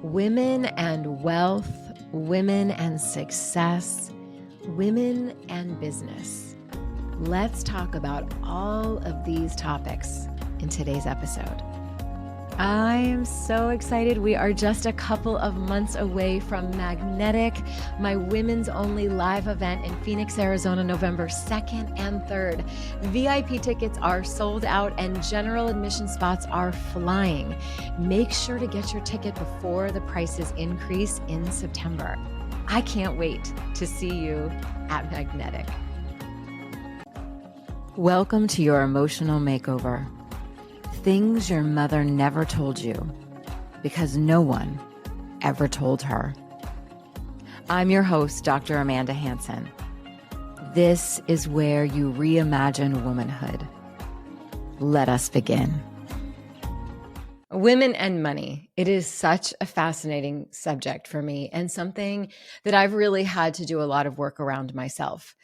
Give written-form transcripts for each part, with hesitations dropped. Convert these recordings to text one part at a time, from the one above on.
Women and wealth, women and success, women and business. Let's talk about all of these topics in today's episode. I am so excited. We are just a couple of months away from Magnetic, my women's only live event in Phoenix, Arizona, November 2nd and 3rd. VIP tickets are sold out and general admission spots are flying. Make sure to get your ticket before the prices increase in September. I can't wait to see you at Magnetic. Welcome to your emotional makeover. Things your mother never told you because no one ever told her. I'm your host, Dr. Amanda Hansen. This is where you reimagine womanhood. Let us begin. Women and money. It is such a fascinating subject for me and something that I've really had to do a lot of work around myself.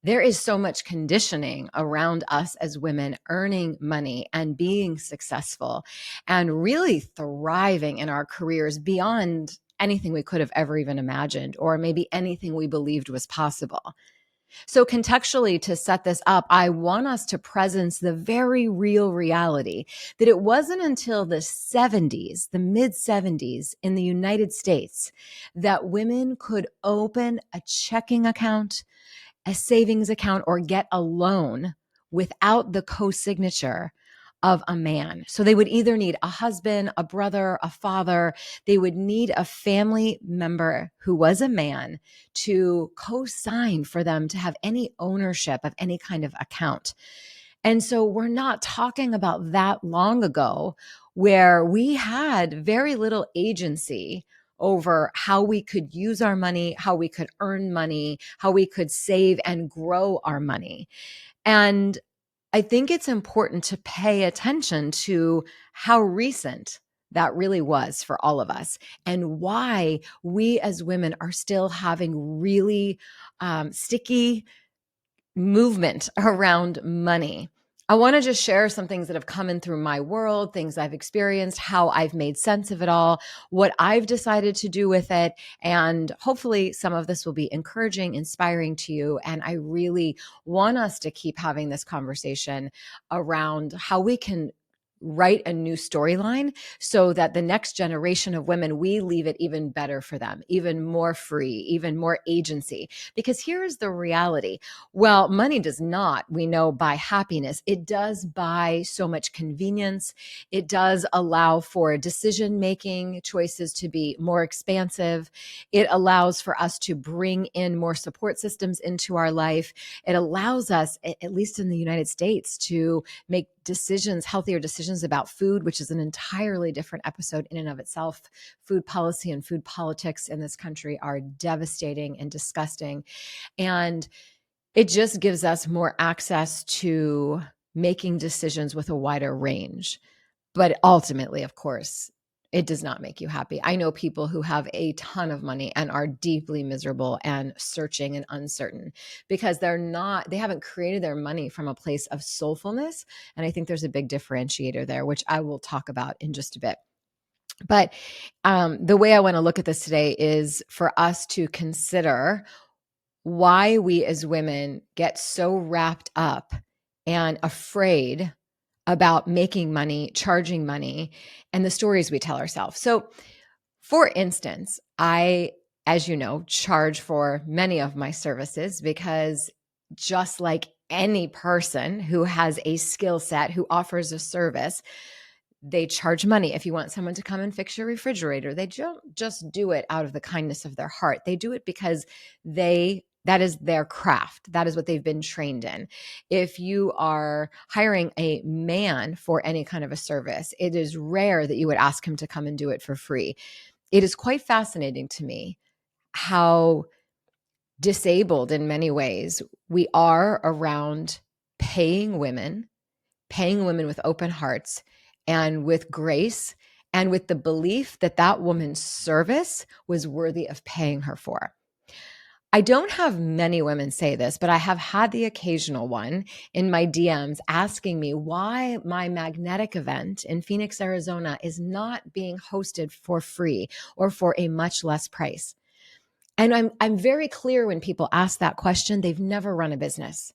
There is so much conditioning around us as women earning money and being successful and really thriving in our careers beyond anything we could have ever even imagined, or maybe anything we believed was possible. So contextually, to set this up, I want us to presence the very real reality that it wasn't until the 70s, the mid 70s in the United States, that women could open a checking account, a savings account, or get a loan without the co-signature of a man. So they would either need a husband, a brother, a father. They would need a family member who was a man to co-sign for them to have any ownership of any kind of account. And so we're not talking about that long ago where we had very little agency over how we could use our money, how we could earn money, how we could save and grow our money. And I think it's important to pay attention to how recent that really was for all of us and why we as women are still having really sticky movement around money. I want to just share some things that have come in through my world, things I've experienced, how I've made sense of it all, what I've decided to do with it. And hopefully some of this will be encouraging, inspiring to you. And I really want us to keep having this conversation around how we can write a new storyline so that the next generation of women, we leave it even better for them, even more free, even more agency. Because here's the reality. Well, money does not, we know, buy happiness. It does buy so much convenience. It does allow for decision-making choices to be more expansive. It allows for us to bring in more support systems into our life. It allows us, at least in the United States, to make decisions, healthier decisions about food, which is an entirely different episode in and of itself. Food policy and food politics in this country are devastating and disgusting. And it just gives us more access to making decisions with a wider range. But ultimately, of course, it does not make you happy. I know people who have a ton of money and are deeply miserable and searching and uncertain because they haven't created their money from a place of soulfulness. And I think there's a big differentiator there, which I will talk about in just a bit. But the way I want to look at this today is for us to consider why we as women get so wrapped up and afraid about making money, charging money, and the stories we tell ourselves. So, for instance, I, as you know, charge for many of my services because just like any person who has a skill set, who offers a service, they charge money. If you want someone to come and fix your refrigerator, they don't just do it out of the kindness of their heart. They do it because that is their craft. That is what they've been trained in. If you are hiring a man for any kind of a service, it is rare that you would ask him to come and do it for free. It is quite fascinating to me how disabled in many ways we are around paying women with open hearts and with grace and with the belief that that woman's service was worthy of paying her for. I don't have many women say this, but I have had the occasional one in my DMs asking me why my magnetic event in Phoenix, Arizona is not being hosted for free or for a much less price. And I'm very clear when people ask that question, they've never run a business.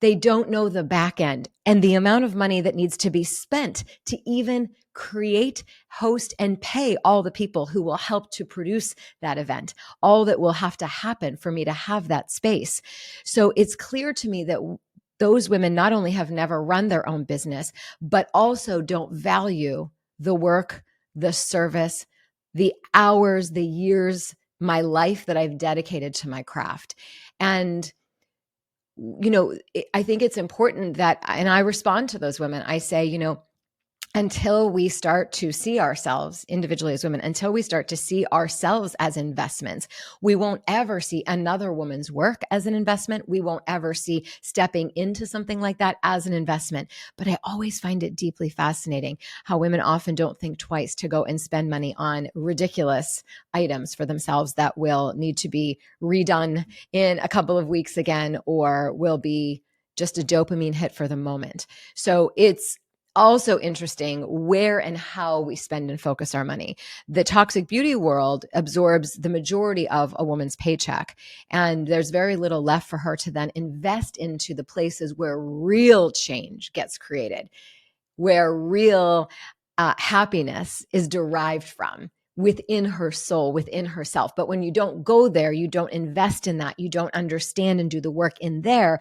They don't know the back end and the amount of money that needs to be spent to even create, host, and pay all the people who will help to produce that event, all that will have to happen for me to have that space. So it's clear to me that those women not only have never run their own business, but also don't value the work, the service, the hours, the years, my life that I've dedicated to my craft. And I think it's important that, and I respond to those women. I say, until we start to see ourselves individually as women, until we start to see ourselves as investments, we won't ever see another woman's work as an investment. We won't ever see stepping into something like that as an investment. But I always find it deeply fascinating how women often don't think twice to go and spend money on ridiculous items for themselves that will need to be redone in a couple of weeks again, or will be just a dopamine hit for the moment. So it's also interesting where and how we spend and focus our money. The toxic beauty world absorbs the majority of a woman's paycheck, and there's very little left for her to then invest into the places where real change gets created, where real happiness is derived from within her soul, within herself. But when you don't go there, you don't invest in that, you don't understand and do the work in there,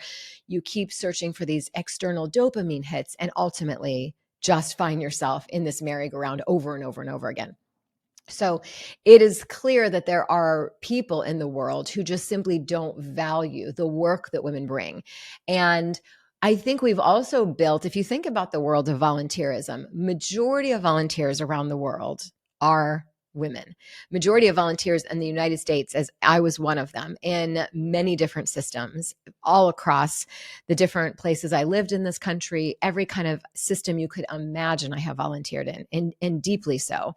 you keep searching for these external dopamine hits and ultimately just find yourself in this merry-go-round over and over and over again. So it is clear that there are people in the world who just simply don't value the work that women bring. And I think we've also built, if you think about the world of volunteerism, majority of volunteers around the world are women. Majority of volunteers in the United States, as I was one of them, in many different systems, all across the different places I lived in this country, every kind of system you could imagine I have volunteered in, and deeply so.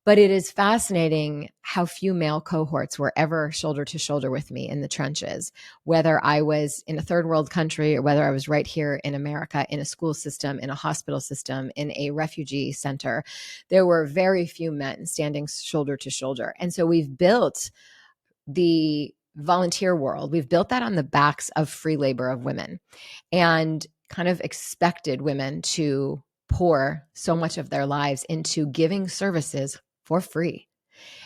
But it is fascinating how few male cohorts were ever shoulder to shoulder with me in the trenches, whether I was in a third world country or whether I was right here in America, in a school system, in a hospital system, in a refugee center. There were very few men standing shoulder to shoulder. And so we've built the volunteer world, we've built that on the backs of free labor of women, and kind of expected women to pour so much of their lives into giving services for free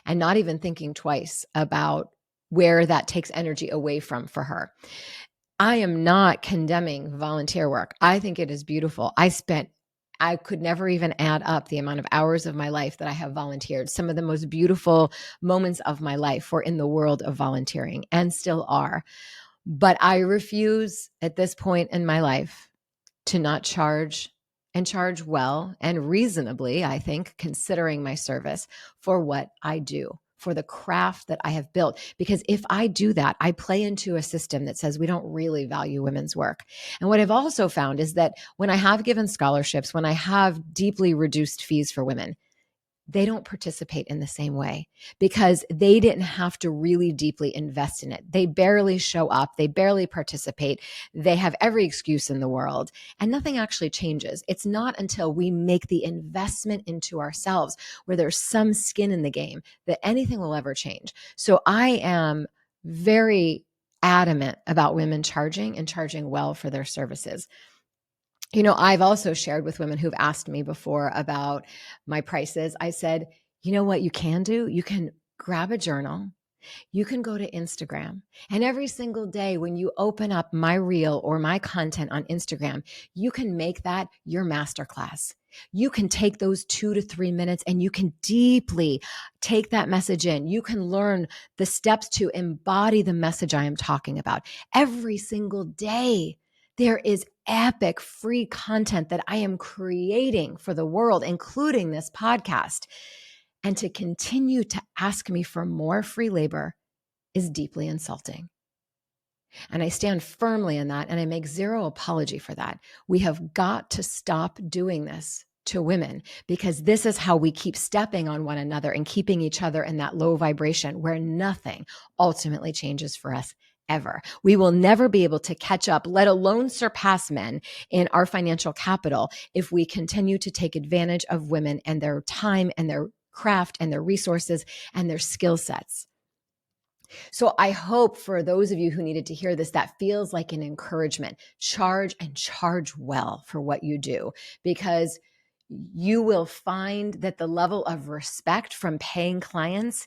and not even thinking twice about where that takes energy away from for her. I am not condemning volunteer work. I think it is beautiful. I could never even add up the amount of hours of my life that I have volunteered. Some of the most beautiful moments of my life were in the world of volunteering and still are. But I refuse at this point in my life to not charge, and charge well and reasonably, I think, considering my service for what I do, for the craft that I have built. Because if I do that, I play into a system that says we don't really value women's work. And what I've also found is that when I have given scholarships, when I have deeply reduced fees for women, they don't participate in the same way because they didn't have to really deeply invest in it. They barely show up. They barely participate. They have every excuse in the world, and nothing actually changes. It's not until we make the investment into ourselves where there's some skin in the game that anything will ever change. So I am very adamant about women charging and charging well for their services. I've also shared with women who've asked me before about my prices. I said, you know what you can do? You can grab a journal. You can go to Instagram, and every single day when you open up my reel or my content on Instagram, you can make that your masterclass. You can take those 2 to 3 minutes and you can deeply take that message in. You can learn the steps to embody the message I am talking about. Every single day, there is epic free content that I am creating for the world, including this podcast. And to continue to ask me for more free labor is deeply insulting. And I stand firmly in that, and I make zero apology for that. We have got to stop doing this to women, because this is how we keep stepping on one another and keeping each other in that low vibration where nothing ultimately changes for us ever. We will never be able to catch up, let alone surpass men in our financial capital, if we continue to take advantage of women and their time and their craft and their resources and their skill sets. So I hope for those of you who needed to hear this, that feels like an encouragement. Charge and charge well for what you do, because you will find that the level of respect from paying clients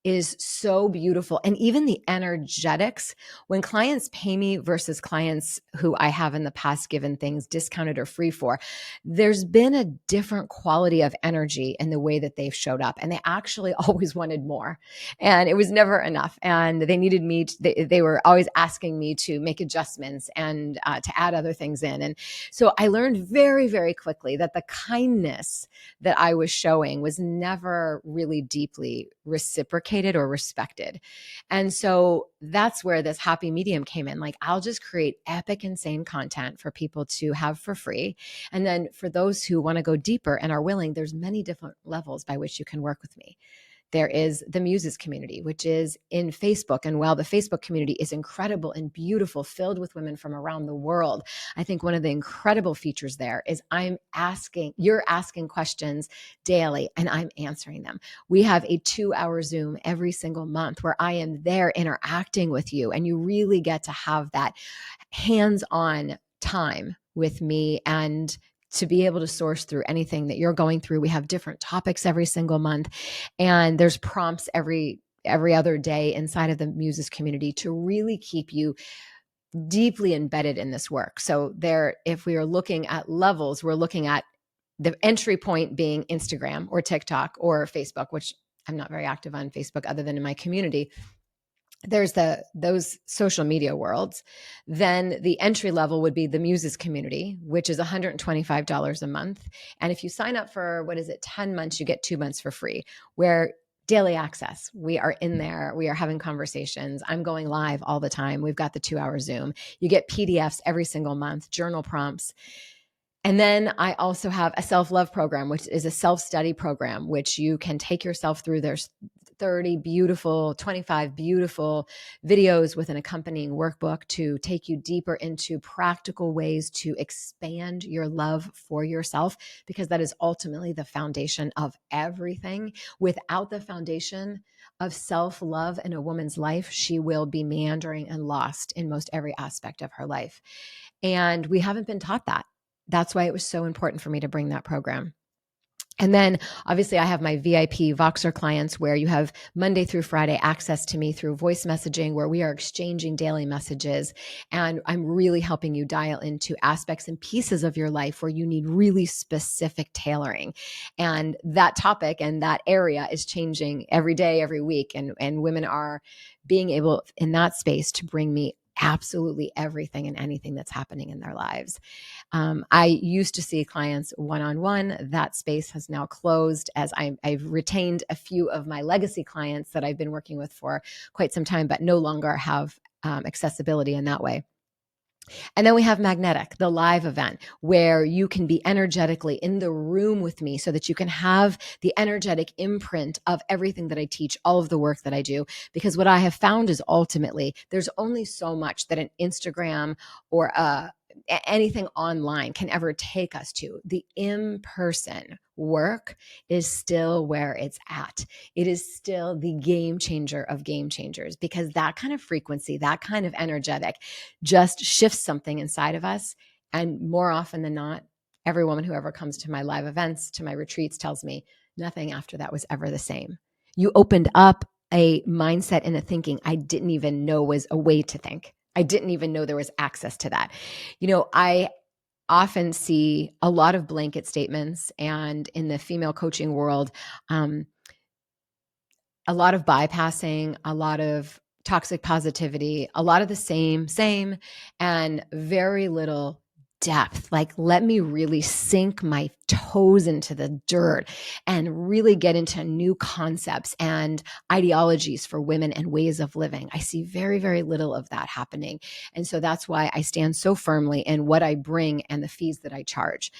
is so beautiful. And even the energetics, when clients pay me versus clients who I have in the past given things discounted or free for, there's been a different quality of energy in the way that they've showed up. And they actually always wanted more. And it was never enough. And they needed me, they were always asking me to make adjustments and to add other things in. And so I learned very, very quickly that the kindness that I was showing was never really deeply reciprocated or respected. And so that's where this happy medium came in. Like, I'll just create epic, insane content for people to have for free. And then for those who want to go deeper and are willing, there's many different levels by which you can work with me. There is the Muses community, which is in Facebook. And while the Facebook community is incredible and beautiful, filled with women from around the world, I think one of the incredible features there is you're asking questions daily and I'm answering them. We have a 2-hour Zoom every single month where I am there interacting with you, and you really get to have that hands-on time with me and to be able to source through anything that you're going through. We have different topics every single month, and there's prompts every other day inside of the Muses community to really keep you deeply embedded in this work. So there, if we are looking at levels, we're looking at the entry point being Instagram or TikTok or Facebook, which I'm not very active on Facebook other than in my community. There's those social media worlds. Then the entry level would be the Muses community, which is $125 a month. And if you sign up for, 10 months, you get 2 months for free, where daily access. We are in there. We are having conversations. I'm going live all the time. We've got the 2-hour Zoom. You get PDFs every single month, journal prompts. And then I also have a self-love program, which is a self-study program, which you can take yourself through. There's 25 beautiful videos with an accompanying workbook to take you deeper into practical ways to expand your love for yourself, because that is ultimately the foundation of everything. Without the foundation of self-love in a woman's life, she will be meandering and lost in most every aspect of her life. And we haven't been taught that. That's why it was so important for me to bring that program. And then obviously I have my VIP Voxer clients, where you have Monday through Friday access to me through voice messaging, where we are exchanging daily messages. And I'm really helping you dial into aspects and pieces of your life where you need really specific tailoring. And that topic and that area is changing every day, every week. And women are being able in that space to bring me absolutely everything and anything that's happening in their lives. I used to see clients one-on-one. That space has now closed, as I've retained a few of my legacy clients that I've been working with for quite some time, but no longer have accessibility in that way. And then we have Magnetic, the live event, where you can be energetically in the room with me so that you can have the energetic imprint of everything that I teach, all of the work that I do. Because what I have found is ultimately there's only so much that an Instagram or anything online can ever take us to. The in-person work is still where it's at. It is still the game changer of game changers, because that kind of frequency, that kind of energetic just shifts something inside of us. And more often than not, every woman who ever comes to my live events, to my retreats, tells me nothing after that was ever the same. You opened up a mindset and a thinking I didn't even know was a way to think. I didn't even know there was access to that. I often see a lot of blanket statements, and in the female coaching world, a lot of bypassing, a lot of toxic positivity, a lot of the same, and very little depth. Like, let me really sink my toes into the dirt and really get into new concepts and ideologies for women and ways of living. I see very, very little of that happening. And so that's why I stand so firmly in what I bring and the fees that I charge.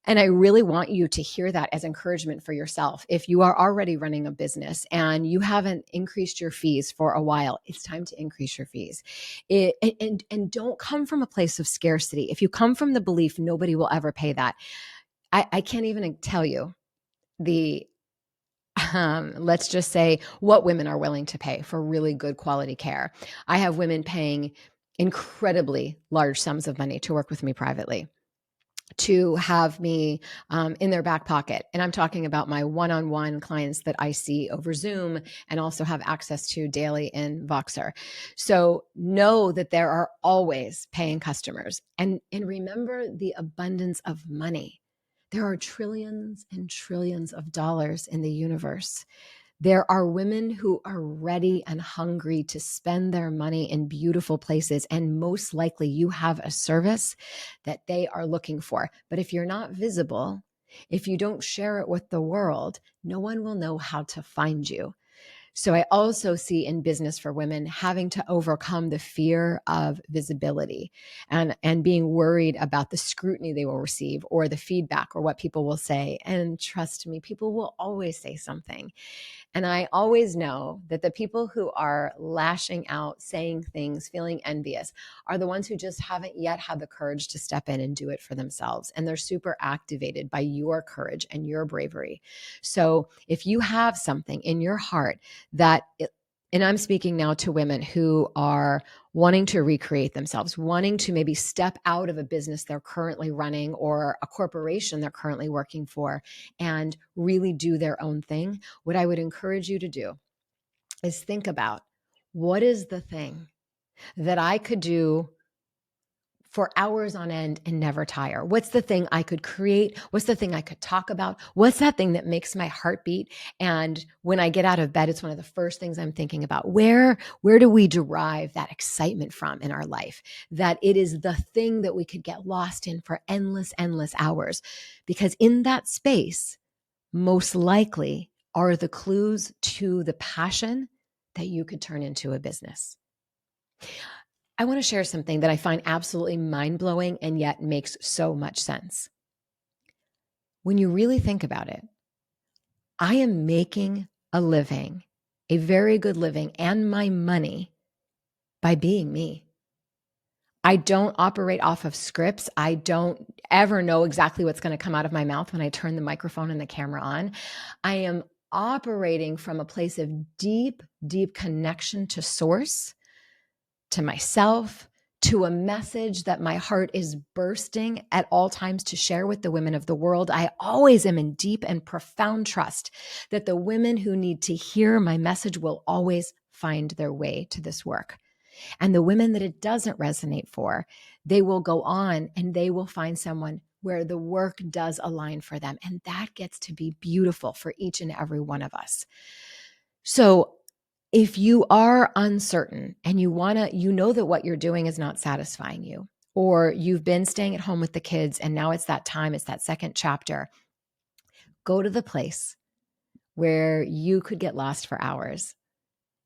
And I really want you to hear that as encouragement for yourself. If you are already running a business and you haven't increased your fees for a while, it's time to increase your fees. And don't come from a place of scarcity. If you come from the belief nobody will ever pay that, I can't even tell you the let's just say what women are willing to pay for really good quality care. I have women paying incredibly large sums of money to work with me privately, to have me in their back pocket. And I'm talking about my one-on-one clients that I see over Zoom and also have access to daily in Voxer. So know that there are always paying customers. And remember the abundance of money. There are trillions and trillions of dollars in the universe. There are women who are ready and hungry to spend their money in beautiful places. And most likely you have a service that they are looking for. But if you're not visible, if you don't share it with the world, no one will know how to find you. So I also see in business for women having to overcome the fear of visibility and being worried about the scrutiny they will receive or the feedback or what people will say. And trust me, people will always say something. And I always know that the people who are lashing out, saying things, feeling envious are the ones who just haven't yet had the courage to step in and do it for themselves. And they're super activated by your courage and your bravery. So if you have something in your heart and I'm speaking now to women who are wanting to recreate themselves, wanting to maybe step out of a business they're currently running or a corporation they're currently working for and really do their own thing. What I would encourage you to do is think about, what is the thing that I could do for hours on end and never tire? What's the thing I could create? What's the thing I could talk about? What's that thing that makes my heart beat? And when I get out of bed, it's one of the first things I'm thinking about. Where do we derive that excitement from in our life? That it is the thing that we could get lost in for endless, endless hours. Because in that space, most likely are the clues to the passion that you could turn into a business. I want to share something that I find absolutely mind-blowing and yet makes so much sense. When you really think about it, I am making a living, a very good living, and my money by being me. I don't operate off of scripts. I don't ever know exactly what's going to come out of my mouth when I turn the microphone and the camera on. I am operating from a place of deep, deep connection to source, to myself, to a message that my heart is bursting at all times to share with the women of the world. I always am in deep and profound trust that the women who need to hear my message will always find their way to this work. And the women that it doesn't resonate for, they will go on and they will find someone where the work does align for them. And that gets to be beautiful for each and every one of us. So if you are uncertain and you know that what you're doing is not satisfying you, or you've been staying at home with the kids and now it's that time, it's that second chapter, go to the place where you could get lost for hours.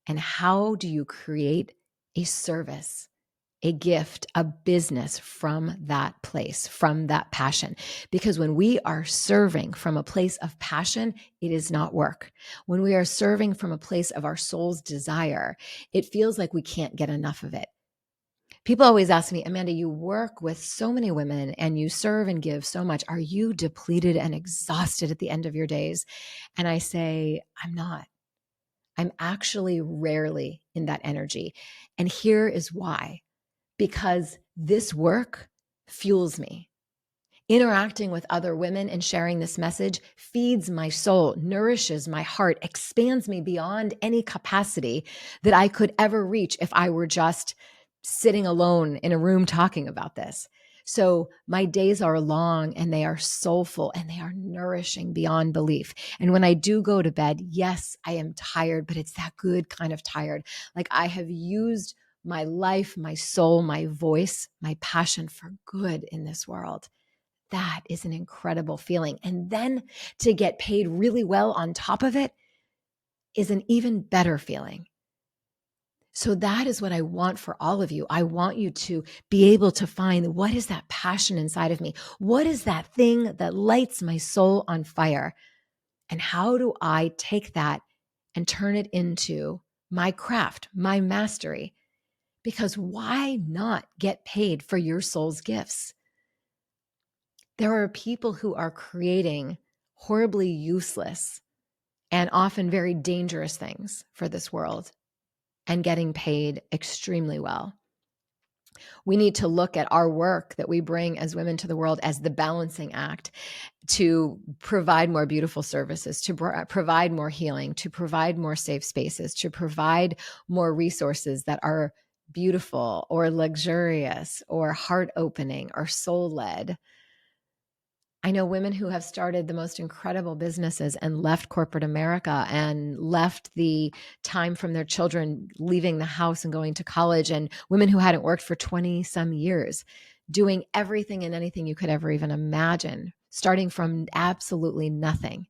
And how do you create a service, a gift, a business from that place, from that passion? Because when we are serving from a place of passion, it is not work. When we are serving from a place of our soul's desire, it feels like we can't get enough of it. People always ask me, Amanda, you work with so many women and you serve and give so much. Are you depleted and exhausted at the end of your days? And I say, I'm not. I'm actually rarely in that energy. And here is why. Because this work fuels me. Interacting with other women and sharing this message feeds my soul, nourishes my heart, expands me beyond any capacity that I could ever reach if I were just sitting alone in a room talking about this. So my days are long and they are soulful and they are nourishing beyond belief. And when I do go to bed, yes, I am tired, but it's that good kind of tired. Like I have used my life, my soul, my voice, my passion for good in this world. That is an incredible feeling. And then to get paid really well on top of it is an even better feeling. So that is what I want for all of you. I want you to be able to find, what is that passion inside of me? What is that thing that lights my soul on fire? And how do I take that and turn it into my craft, my mastery? Because why not get paid for your soul's gifts? There are people who are creating horribly useless and often very dangerous things for this world and getting paid extremely well. We need to look at our work that we bring as women to the world as the balancing act to provide more beautiful services, to provide more healing, to provide more safe spaces, to provide more resources that are beautiful or luxurious or heart opening or soul led. I know women who have started the most incredible businesses and left corporate America and left the time from their children leaving the house and going to college, and women who hadn't worked for 20 some years, doing everything and anything you could ever even imagine, starting from absolutely nothing.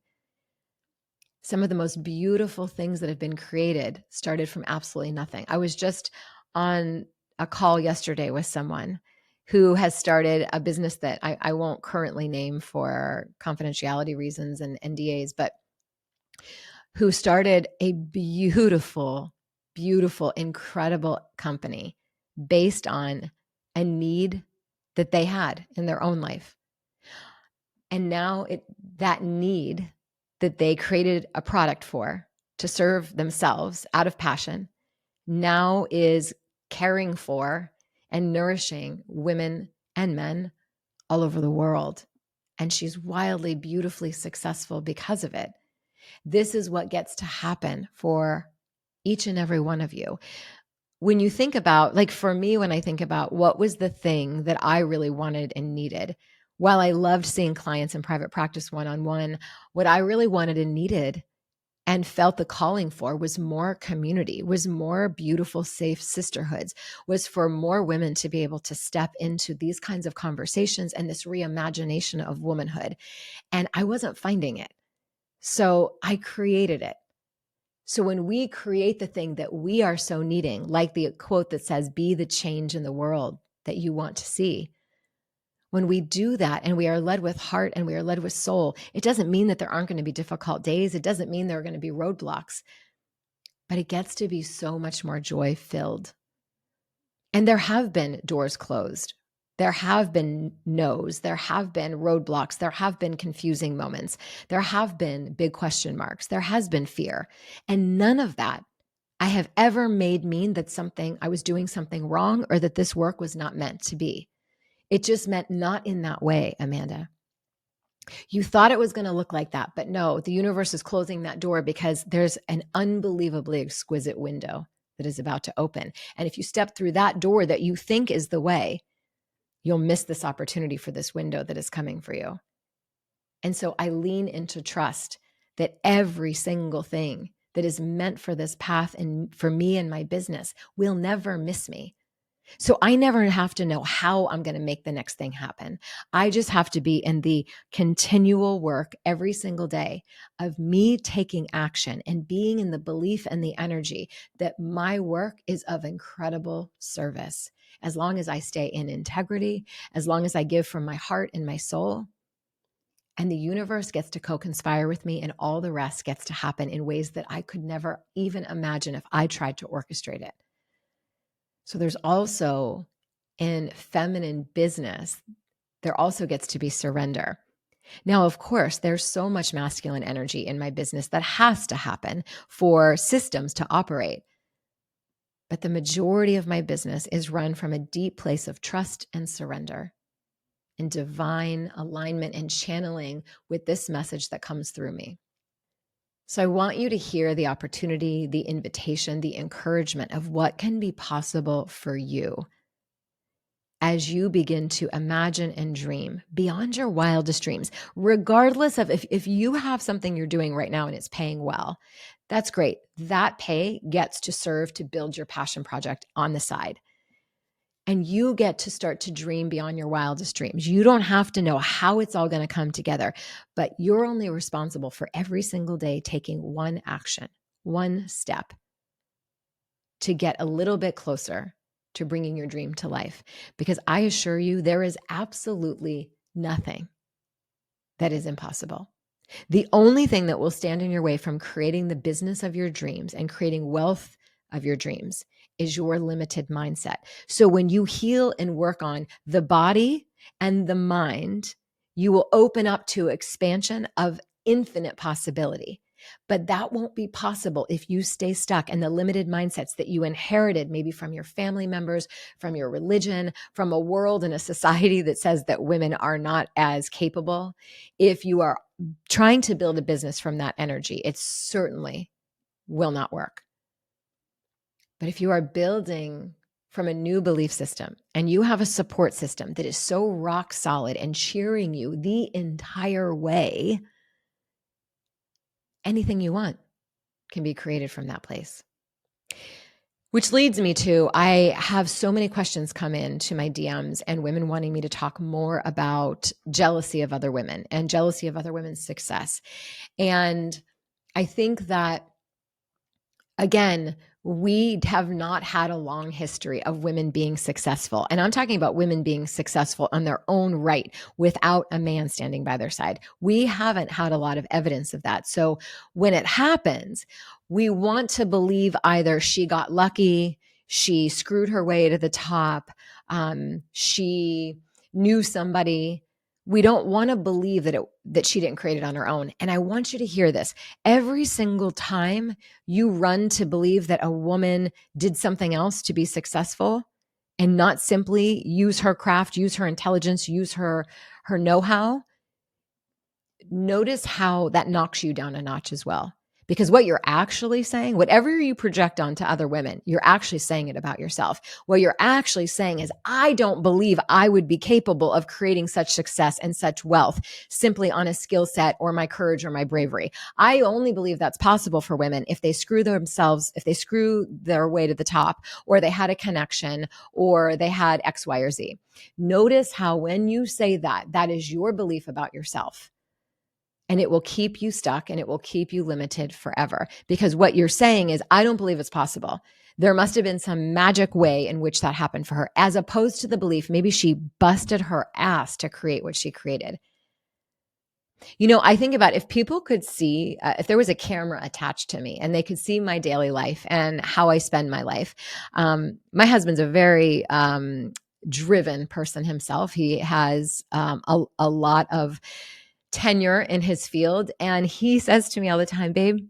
Some of the most beautiful things that have been created started from absolutely nothing. I was just on a call yesterday with someone who has started a business that I won't currently name for confidentiality reasons and NDAs, but who started a beautiful, beautiful, incredible company based on a need that they had in their own life. And now that need that they created a product for to serve themselves out of passion now is caring for and nourishing women and men all over the world. And she's wildly, beautifully successful because of it. This is what gets to happen for each and every one of you. When you think about, like for me, when I think about what was the thing that I really wanted and needed, while I loved seeing clients in private practice one-on-one, what I really wanted and needed and felt the calling for was more community, was more beautiful, safe sisterhoods, was for more women to be able to step into these kinds of conversations and this reimagination of womanhood. And I wasn't finding it. So I created it. So when we create the thing that we are so needing, like the quote that says, be the change in the world that you want to see, when we do that and we are led with heart and we are led with soul, it doesn't mean that there aren't going to be difficult days. It doesn't mean there are going to be roadblocks, but it gets to be so much more joy filled. And there have been doors closed. There have been no's. There have been roadblocks. There have been confusing moments. There have been big question marks. There has been fear. And none of that I have ever made mean that I was doing something wrong or that this work was not meant to be. It just meant not in that way, Amanda. You thought it was going to look like that, but no, the universe is closing that door because there's an unbelievably exquisite window that is about to open. And if you step through that door that you think is the way, you'll miss this opportunity for this window that is coming for you. And so I lean into trust that every single thing that is meant for this path and for me and my business will never miss me. So I never have to know how I'm going to make the next thing happen. I just have to be in the continual work every single day of me taking action and being in the belief and the energy that my work is of incredible service. As long as I stay in integrity, as long as I give from my heart and my soul, and the universe gets to co-conspire with me, and all the rest gets to happen in ways that I could never even imagine if I tried to orchestrate it. So there's also, in feminine business, there also gets to be surrender. Now, of course, there's so much masculine energy in my business that has to happen for systems to operate. But the majority of my business is run from a deep place of trust and surrender and divine alignment and channeling with this message that comes through me. So I want you to hear the opportunity, the invitation, the encouragement of what can be possible for you as you begin to imagine and dream beyond your wildest dreams, regardless of if you have something you're doing right now and it's paying well, that's great. That pay gets to serve to build your passion project on the side. And you get to start to dream beyond your wildest dreams. You don't have to know how it's all going to come together, but you're only responsible for every single day taking one action, one step to get a little bit closer to bringing your dream to life. Because I assure you, there is absolutely nothing that is impossible. The only thing that will stand in your way from creating the business of your dreams and creating wealth of your dreams is your limited mindset. So when you heal and work on the body and the mind, you will open up to expansion of infinite possibility. But that won't be possible if you stay stuck in the limited mindsets that you inherited, maybe from your family members, from your religion, from a world and a society that says that women are not as capable. If you are trying to build a business from that energy, it certainly will not work. But if you are building from a new belief system and you have a support system that is so rock solid and cheering you the entire way, anything you want can be created from that place. Which leads me to, I have so many questions come in to my DMs and women wanting me to talk more about jealousy of other women and jealousy of other women's success. And I think that, again, we have not had a long history of women being successful. And I'm talking about women being successful on their own right without a man standing by their side. We haven't had a lot of evidence of that. So when it happens, we want to believe either she got lucky, she screwed her way to the top, she knew somebody. We don't want to believe that she didn't create it on her own. And I want you to hear this. Every single time you run to believe that a woman did something else to be successful and not simply use her craft, use her intelligence, use her know-how, notice how that knocks you down a notch as well. Because what you're actually saying, whatever you project onto other women, you're actually saying it about yourself. What you're actually saying is, I don't believe I would be capable of creating such success and such wealth simply on a skill set or my courage or my bravery. I only believe that's possible for women if they screw themselves, if they screw their way to the top, or they had a connection, or they had X, Y, or Z. Notice how when you say that, that is your belief about yourself. And it will keep you stuck and it will keep you limited forever. Because what you're saying is, I don't believe it's possible. There must have been some magic way in which that happened for her, as opposed to the belief maybe she busted her ass to create what she created. You know, I think about if people could see, if there was a camera attached to me and they could see my daily life and how I spend my life. My husband's a very driven person himself. He has a lot of tenure in his field. And he says to me all the time, babe,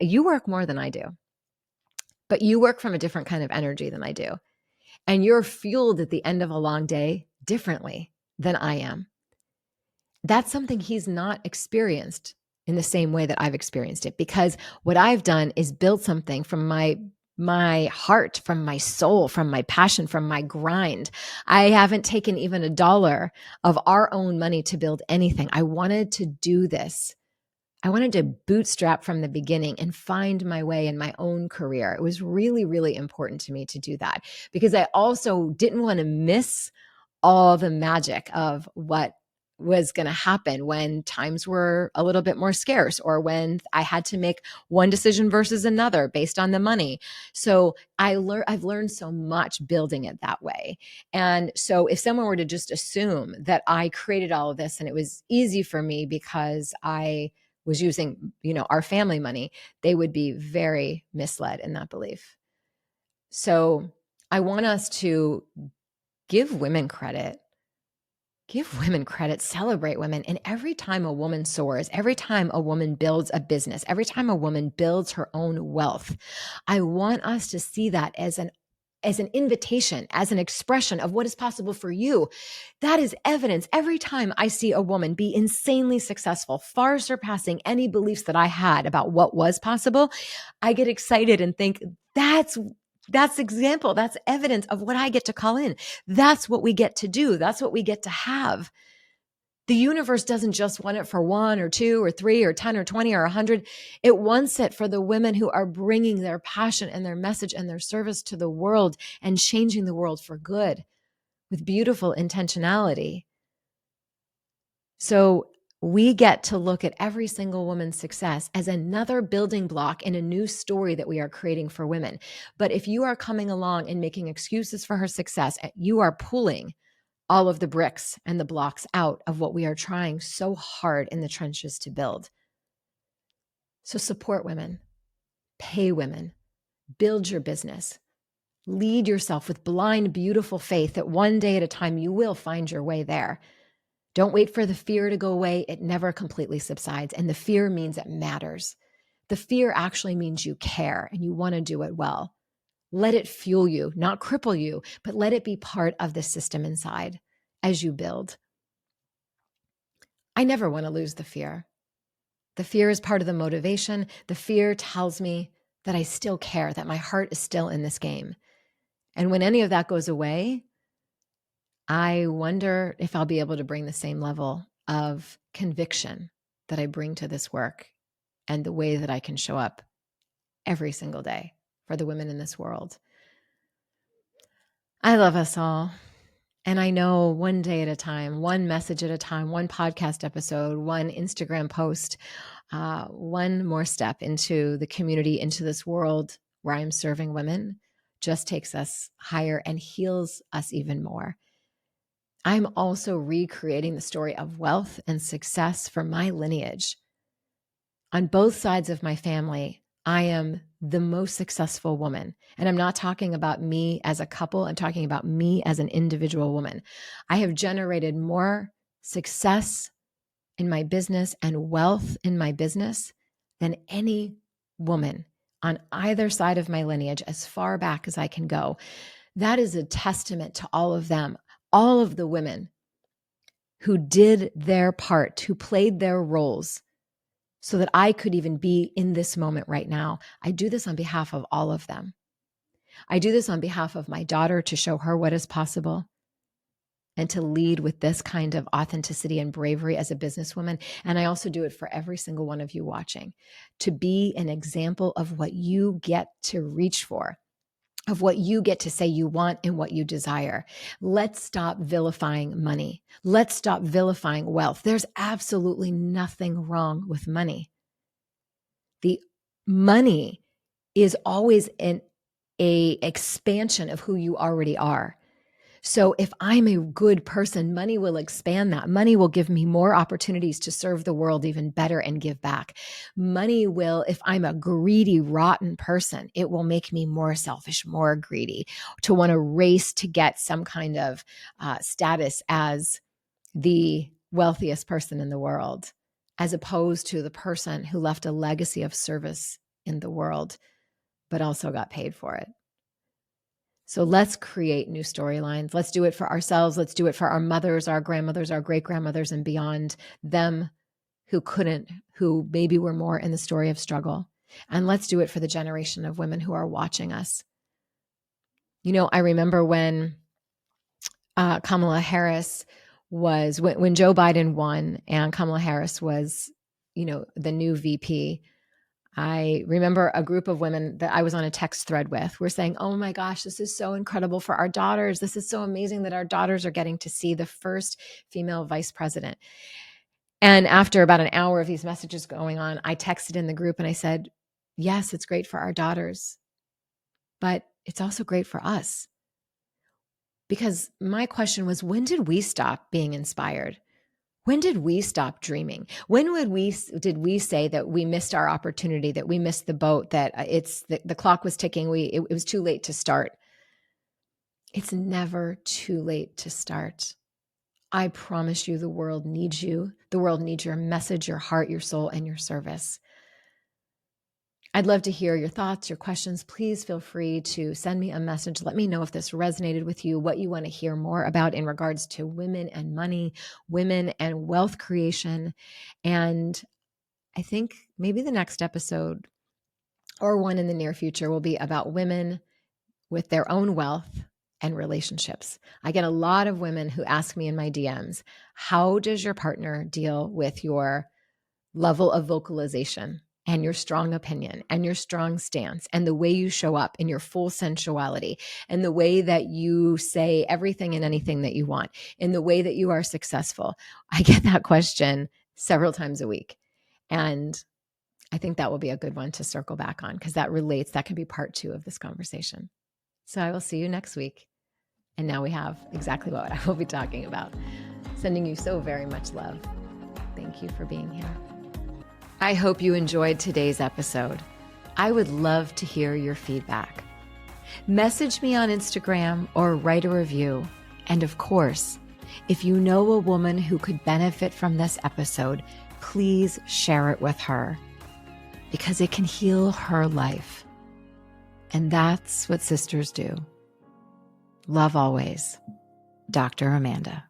you work more than I do, but you work from a different kind of energy than I do. And you're fueled at the end of a long day differently than I am. That's something he's not experienced in the same way that I've experienced it, because what I've done is build something from my heart, from my soul, from my passion, from my grind. I haven't taken even $1 of our own money to build anything. I wanted to do this. I wanted to bootstrap from the beginning and find my way in my own career. It was really, really important to me to do that, because I also didn't want to miss all the magic of what was going to happen when times were a little bit more scarce, or when I had to make one decision versus another based on the money. So I've learned so much building it that way. And so if someone were to just assume that I created all of this and it was easy for me because I was using, our family money, they would be very misled in that belief. So I want us to give women credit. Give women credit, celebrate women. And every time a woman soars, every time a woman builds a business, every time a woman builds her own wealth, I want us to see that as an invitation, as an expression of what is possible for you. That is evidence. Every time I see a woman be insanely successful, far surpassing any beliefs that I had about what was possible, I get excited and think, that's example. That's evidence of what I get to call in. That's what we get to do. That's what we get to have. The universe doesn't just want it for 1 or 2 or 3 or 10 or 20 or 100. It wants it for the women who are bringing their passion and their message and their service to the world and changing the world for good with beautiful intentionality. So We get to look at every single woman's success as another building block in a new story that we are creating for women. But if you are coming along and making excuses for her success, you are pulling all of the bricks and the blocks out of what we are trying so hard in the trenches to build. So support women, pay women, build your business, lead yourself with blind, beautiful faith that one day at a time you will find your way there. Don't wait for the fear to go away. It never completely subsides. And the fear means it matters. The fear actually means you care and you want to do it well. Let it fuel you, not cripple you, but let it be part of the system inside as you build. I never want to lose the fear. The fear is part of the motivation. The fear tells me that I still care, that my heart is still in this game. And when any of that goes away, I wonder if I'll be able to bring the same level of conviction that I bring to this work and the way that I can show up every single day for the women in this world. I love us all. And I know one day at a time, one message at a time, one podcast episode, one Instagram post, one more step into the community, into this world where I'm serving women just takes us higher and heals us even more. I'm also recreating the story of wealth and success for my lineage. On both sides of my family, I am the most successful woman. And I'm not talking about me as a couple. I'm talking about me as an individual woman. I have generated more success in my business and wealth in my business than any woman on either side of my lineage as far back as I can go. That is a testament to all of them. All of the women who did their part, who played their roles so that I could even be in this moment right now. I do this on behalf of all of them. I do this on behalf of my daughter to show her what is possible and to lead with this kind of authenticity and bravery as a businesswoman. And I also do it for every single one of you watching, to be an example of what you get to reach for, of what you get to say you want and what you desire. Let's stop vilifying money. Let's stop vilifying wealth. There's absolutely nothing wrong with money. The money is always an expansion of who you already are. So if I'm a good person, money will expand that. Money will give me more opportunities to serve the world even better and give back. Money will, if I'm a greedy, rotten person, it will make me more selfish, more greedy, to want to race to get some kind of status as the wealthiest person in the world, as opposed to the person who left a legacy of service in the world, but also got paid for it. So let's create new storylines. Let's do it for ourselves. Let's do it for our mothers, our grandmothers, our great-grandmothers, and beyond, them who couldn't, who maybe were more in the story of struggle. And let's do it for the generation of women who are watching us. You know, I remember when Kamala Harris was, when Joe Biden won and Kamala Harris was, the new VP, I remember a group of women that I was on a text thread with were saying, oh my gosh, this is so incredible for our daughters. This is so amazing that our daughters are getting to see the first female vice president. And after about an hour of these messages going on, I texted in the group and I said, yes, it's great for our daughters, but it's also great for us. Because my question was, when did we stop being inspired? When did we stop dreaming? When did we say that we missed our opportunity, that we missed the boat, that the clock was ticking, it was too late to start? It's never too late to start. I promise you, the world needs you. The world needs your message, your heart, your soul, and your service. I'd love to hear your thoughts, your questions. Please feel free to send me a message. Let me know if this resonated with you, what you want to hear more about in regards to women and money, women and wealth creation. And I think maybe the next episode or one in the near future will be about women with their own wealth and relationships. I get a lot of women who ask me in my DMs, how does your partner deal with your level of vocalization and your strong opinion and your strong stance and the way you show up in your full sensuality and the way that you say everything and anything that you want, in the way that you are successful? I get that question several times a week. And I think that will be a good one to circle back on because that relates. That can be part 2 of this conversation. So I will see you next week. And now we have exactly what I will be talking about. Sending you so very much love. Thank you for being here. I hope you enjoyed today's episode. I would love to hear your feedback. Message me on Instagram or write a review. And of course, if you know a woman who could benefit from this episode, please share it with her because it can heal her life. And that's what sisters do. Love always, Dr. Amanda.